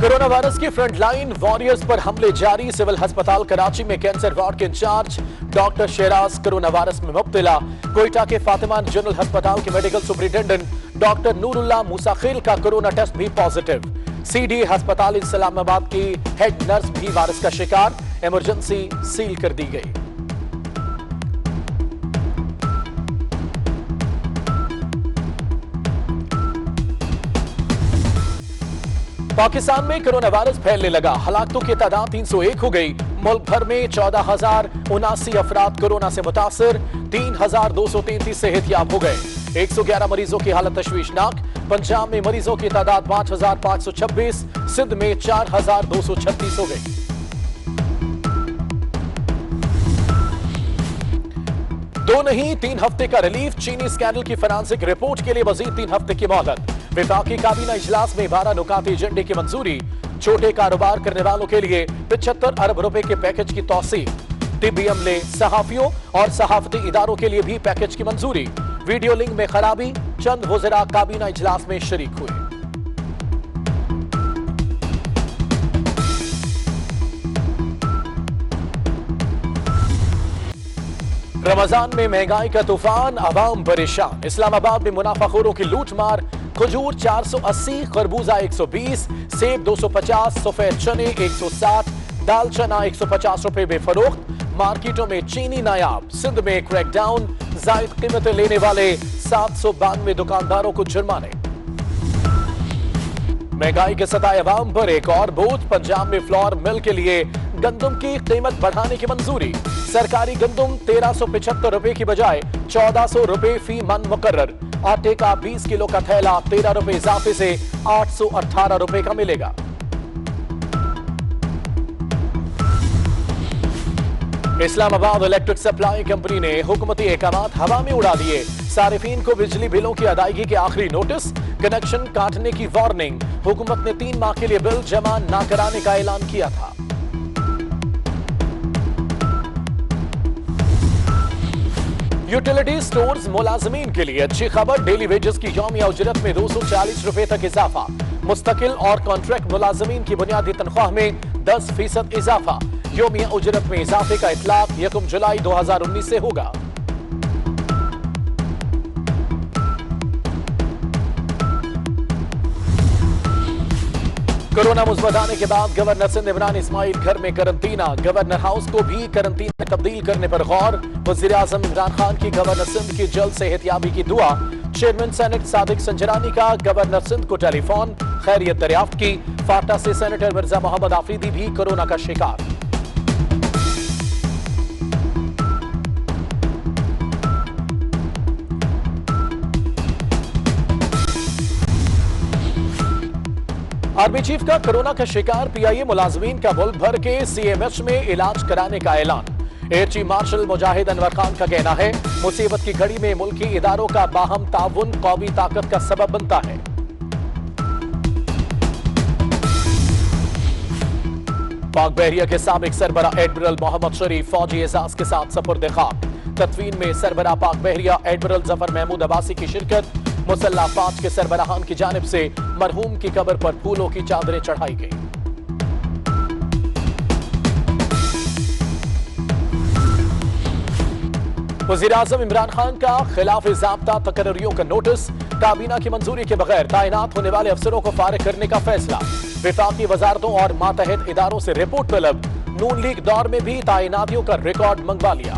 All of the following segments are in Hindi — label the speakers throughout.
Speaker 1: कोरोना वायरस की फ्रंटलाइन वॉरियर्स पर हमले जारी। सिविल अस्पताल कराची में कैंसर वार्ड के इंचार्ज डॉक्टर शेराज कोरोना वायरस में मुब्तला। कोयटा के फातिमा जनरल अस्पताल के मेडिकल सुपरिटेंडेंट डॉक्टर नूरुल्लाह मुसाखिल का कोरोना टेस्ट भी पॉजिटिव। सीडी अस्पताल इस्लामाबाद की हेड नर्स भी वायरस का शिकार। इमरजेंसी सील कर दी गई। पाकिस्तान में कोरोना वायरस फैलने लगा। हलाकतों की तादाद 301 हो गई। मुल्क भर में 14,079 अफराद कोरोना से मुतासर। 3,233 सेहतयाब हो गए। 111 मरीजों की हालत तशवीशनाक। पंजाब में मरीजों की तादाद 5,526, सिंध में 4,236 हो गई। दो नहीं 3 हफ्ते का रिलीफ। चीनी स्कैंडल की फॉरेंसिक रिपोर्ट के लिए मजीद 3 हफ्ते की मोहलत। विफाकी काबीना इजलास में 12 नुकाती एजेंडे की मंजूरी। छोटे कारोबार करने वालों के लिए 75 अरब रुपए के पैकेज की तौसीक। तिब्बी अमले, सहाफियों और सहाफती इदारों के लिए भी पैकेज की मंजूरी। वीडियो लिंक में खराबी। चंद वज़रा काबीना इजलास में शरीक हुए। रमजान में महंगाई का तूफान, अवाम परेशान। इस्लामाबाद में मुनाफाखोरों की लूटमार। खजूर 480, खरबूजा 120, सेब 250, सफेद चने 160, दाल चना 150 रुपए में फरोख्त। मार्केटों में चीनी नायाब। सिंध में क्रैकडाउन। जायद कीमतें लेने वाले 792 दुकानदारों को जुर्माने। महंगाई के सताए अवाम पर एक और बोझ। पंजाब में फ्लोर मिल के लिए गंदम की कीमत बढ़ाने की मंजूरी। सरकारी गंदम 1375 रुपए की बजाय 1400 रुपए फी मन मुकर्रर। आटे का 20 किलो का थैला 13 रुपए इजाफे से 818 रुपए का मिलेगा। इस्लामाबाद इलेक्ट्रिक सप्लाई कंपनी ने हुकूमती अहकामात हवा में उड़ा दिए। सारिफीन को बिजली बिलों की अदायगी के आखिरी नोटिस। कनेक्शन काटने की वार्निंग। हुकूमत ने 3 माह के लिए बिल जमा न कराने का ऐलान किया था। यूटिलिटी स्टोर्स मुलाजमीन के लिए अच्छी खबर। डेली वेजेस की यौमिया उजरत में 240 रुपए तक इजाफा। मुस्तकिल और कॉन्ट्रैक्ट मुलाजमीन की बुनियादी तनख्वाह में 10% इजाफा। यौमिया उजरत में इजाफे का इतलाक 1 जुलाई 2019 से होगा। कोरोना मुस्बत आने के बाद गवर्नर सिंध इमरान इस्माइल घर में करंटीना। गवर्नर हाउस को भी करंटीन में तब्दील करने पर गौर। वज़ीर आज़म इमरान खान की गवर्नर सिंध की जल्द सेहतयाबी की दुआ। चेयरमैन सेनेट सादिक संजरानी का गवर्नर सिंध को टेलीफोन, खैरियत दरियाफ्त की। फाटा से सेनेटर मिर्जा मोहम्मद आफरीदी भी कोरोना का शिकार। आर्मी चीफ का कोरोना का शिकार। पीआईए मुलाजमीन का मुल्क भर के सीएमएच में इलाज कराने का ऐलान। एयर चीफ मार्शल मुजाहिद अनवर खान का कहना है, मुसीबत की घड़ी में मुल्की इदारों का बाहम ताउन कौमी ताकत का सबब बनता है। पाक बहरिया के साबिक सरबरा एडमिरल मोहम्मद शरीफ फौजी एजाज के साथ सपुर्द खाक। तदफीन में सरबरा पाक बहरिया एडमिरल जफर महमूद अब्बासी की शिरकत। मुसल्ला फाज के सरबराहान की जानिब से मरहूम की कब्र पर फूलों की चादरें चढ़ाई गई। वज़ीर आज़म इमरान खान का खिलाफ ज़ाब्ता तकर्रियों का नोटिस। काबीना की मंजूरी के बगैर तैनात होने वाले अफसरों को फारिग करने का फैसला। विफाकी वजारतों और मातहत इदारों से रिपोर्ट तलब। नून लीग दौर में भी तैनातियों का रिकॉर्ड मंगवा लिया।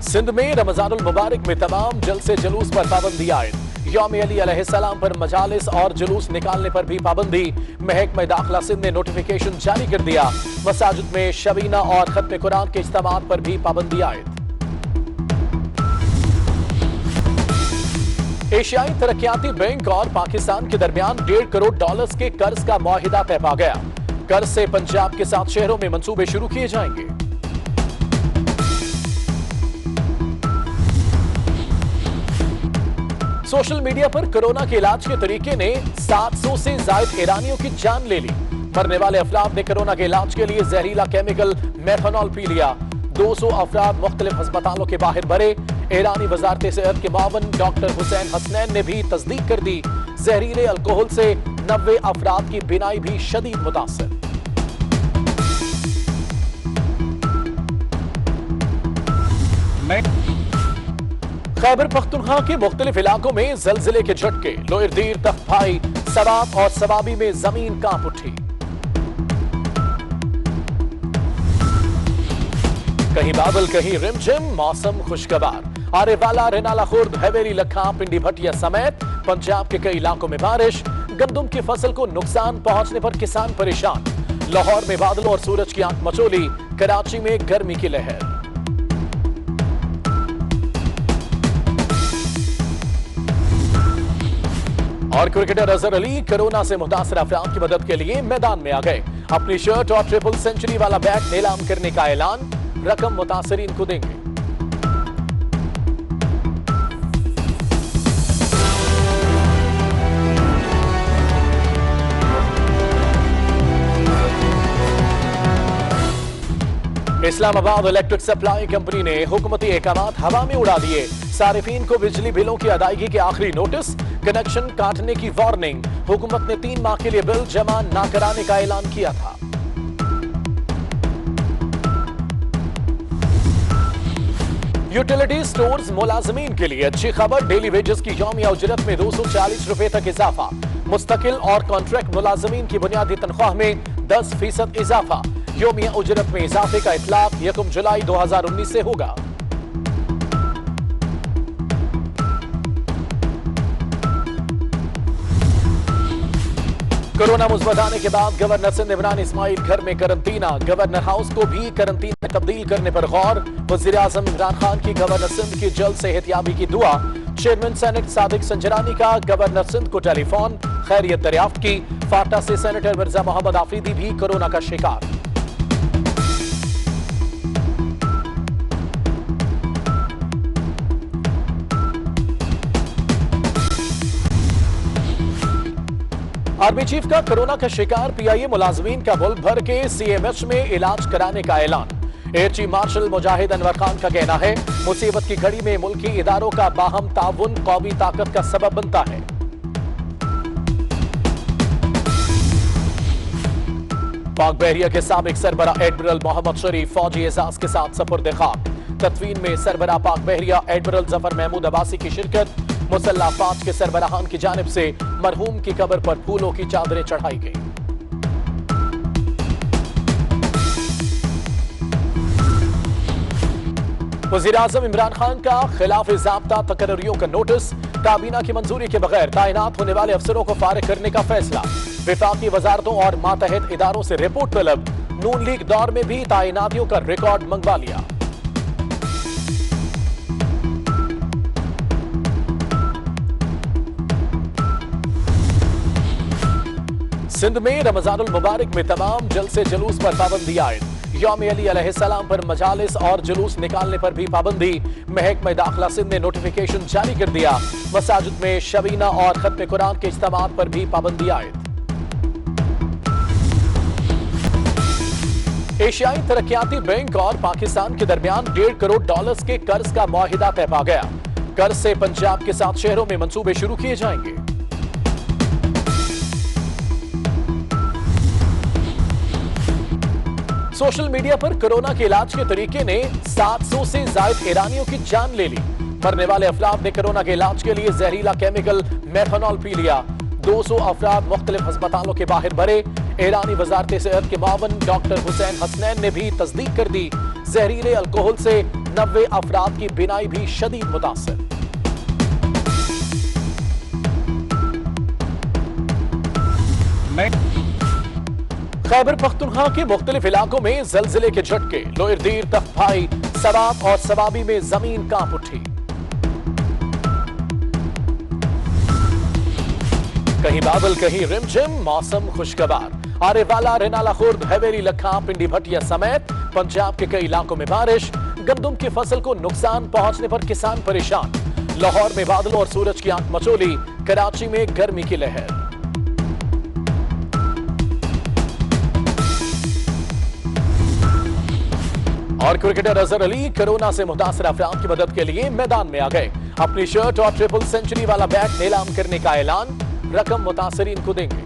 Speaker 1: सिंध में रमजानुल मुबारक में तमाम जलसे जुलूस पर पाबंदी आयद। यौम अली अलैहिस्सलाम पर मजालिस और जुलूस निकालने पर भी पाबंदी। महकमा दाखिला सिंध ने नोटिफिकेशन जारी कर दिया। मसाजिद में शबीना और खत्म कुरान के इज्तिमात पर भी पाबंदी आयद। एशियाई तरक्याती बैंक और पाकिस्तान के दरमियान $1.5 करोड़ के कर्ज का मुआहिदा तय पा गया। कर्ज से पंजाब के 7 शहरों में मंसूबे शुरू किए जाएंगे। सोशल मीडिया पर कोरोना के इलाज के तरीके ने 700 से ज्यादा ईरानियों की जान ले ली। मरने वाले अफराद ने कोरोना के इलाज के लिए जहरीला केमिकल मेथनॉल पी लिया। 200 अफराद मुख्तलिफ अस्पतालों के बाहर बरे। ईरानी वजारत सेहत के मावन डॉक्टर हुसैन हसनैन ने भी तस्दीक कर दी। जहरीले अल्कोहल से 90 अफराद की बिनाई भी शदीद मुतासर। खैबर पख्तूनख्वा के मुख्तलिफ इलाकों में जलजिले के झटके। लोयरदीर, तख्तभाई, सवाब और सवाबी में जमीन कांप उठी। कहीं बादल कहीं रिमझिम, मौसम खुशगवार। आरेवाला, रेनाला खुर्द, हवेली, लखा, पिंडी भटिया समेत पंजाब के कई इलाकों में बारिश। गंदुम की फसल को नुकसान पहुंचने पर किसान परेशान। लाहौर में बादलों और सूरज की आंख मचोली। कराची में गर्मी की लहर। और क्रिकेटर अजहर अली कोरोना से मुतासर अफराद की मदद के लिए मैदान में आ गए। अपनी शर्ट और ट्रिपल सेंचुरी वाला बैट नीलाम करने का ऐलान। रकम मुतासरीन को देंगे। इस्लामाबाद इलेक्ट्रिक सप्लाई कंपनी ने हुकूमती एहकामात हवा में उड़ा दिए। सारिफीन को बिजली बिलों की अदायगी के आखिरी नोटिस, कनेक्शन काटने की वार्निंग। हुकूमत ने 3 माह के लिए बिल जमा न कराने का ऐलान किया था। यूटिलिटी स्टोर्स मुलाजमीन के लिए अच्छी खबर। डेली वेजेस की यौमिया उजरत में 240 रुपए तक इजाफा। मुस्तकिल और कॉन्ट्रैक्ट मुलाजमीन की बुनियादी तनख्वाह में 10% इजाफा। यौमिया उजरत में इजाफे का इतलाक 1 जुलाई 2019 से होगा। कोरोना मुस्बत आने के बाद गवर्नर सिंध इमरान इस्माइल घर में करंटीना। गवर्नर हाउस को भी करंटीन में तब्दील करने पर गौर। वजीर आजम इमरान खान की गवर्नर सिंध की जल्द सेहतियाबी की दुआ। चेयरमैन सेनेट सादिक संजरानी का गवर्नर सिंध को टेलीफोन, खैरियत दरियाफ्त की। फाटा से सेनेटर मिर्जा मोहम्मद आफरीदी भी कोरोना का शिकार। आर्मी चीफ का कोरोना का शिकार। पीआईए मुलाजमीन का मुल्क भर के सीएमएच में इलाज कराने का ऐलान। एयर चीफ मार्शल मुजाहिद अनवर खान का कहना है, मुसीबत की घड़ी में मुल्की इदारों का बाहम ताउन कौमी ताकत का सबब बनता है। पाक बहरिया के साबिक सरबरा एडमिरल मोहम्मद शरीफ फौजी एजाज के साथ सपुर्द खाक। तदफीन में सरबरा पाक बहरिया एडमिरल जफर महमूद अब्बासी की शिरकत। मुसल्ला फाज के सरबराहान की जानिब से मरहूम की कब्र पर फूलों की चादरें चढ़ाई गई। वजीर आजम इमरान खान का खिलाफ ज़ाब्ता तकर्रियों का नोटिस। काबीना की मंजूरी के बगैर तैनात होने वाले अफसरों को फारिग करने का फैसला। विफाकी वजारतों और मातहत इदारों से रिपोर्ट तलब। नून लीग दौर में भी तैनातियों का रिकॉर्ड मंगवा लिया। सिंध में रमजानुल मुबारक में तमाम जलसे जुलूस पर पाबंदी आयद। यौम अली अलैहिस्सलाम पर मजालिस और जुलूस निकालने पर भी पाबंदी। महकमा दाखिला सिंध ने नोटिफिकेशन जारी कर दिया। मसाजिद में शबीना और खत्म कुरान के इज्तिमात पर भी पाबंदी आयद। एशियाई तरक्याती बैंक और पाकिस्तान के दरमियान $1.5 करोड़ के कर्ज का मुआहिदा तय पा गया। कर्ज से पंजाब के 7 शहरों में मंसूबे शुरू किए जाएंगे। सोशल मीडिया पर कोरोना के इलाज के तरीके ने 700 से ज्यादा ईरानियों की जान ले ली। मरने वाले अफराद ने कोरोना के इलाज के लिए जहरीला केमिकल मेथनॉल पी लिया। 200 अफराद मुख्तलिफ अस्पतालों के बाहर बरे। ईरानी वजारत सेहत के मावन डॉक्टर हुसैन हसनैन ने भी तस्दीक कर दी। जहरीले अल्कोहल से 90 अफराद की बिनाई भी शदीद मुतासर। खैबर पख्तूनख्वा के मुख्तलिफ इलाकों में जलजिले के झटके। लोयरदीर, तख्तभाई, सवाब और सवाबी में जमीन कांप उठी। कहीं बादल कहीं रिमझिम, मौसम खुशगवार। आरेवाला, रेनाला खुर्द, हवेली, लखा, पिंडी भटिया समेत पंजाब के कई इलाकों में बारिश। गंदुम की फसल को नुकसान पहुंचने पर किसान परेशान। लाहौर में बादलों और सूरज की आंख मचोली। कराची में गर्मी की लहर। और क्रिकेटर अजहर अली कोरोना से मुतासर अफराद की मदद के लिए मैदान में आ गए। अपनी शर्ट और ट्रिपल सेंचुरी वाला बैट नीलाम करने का ऐलान, रकम मुतासरीन को देंगे।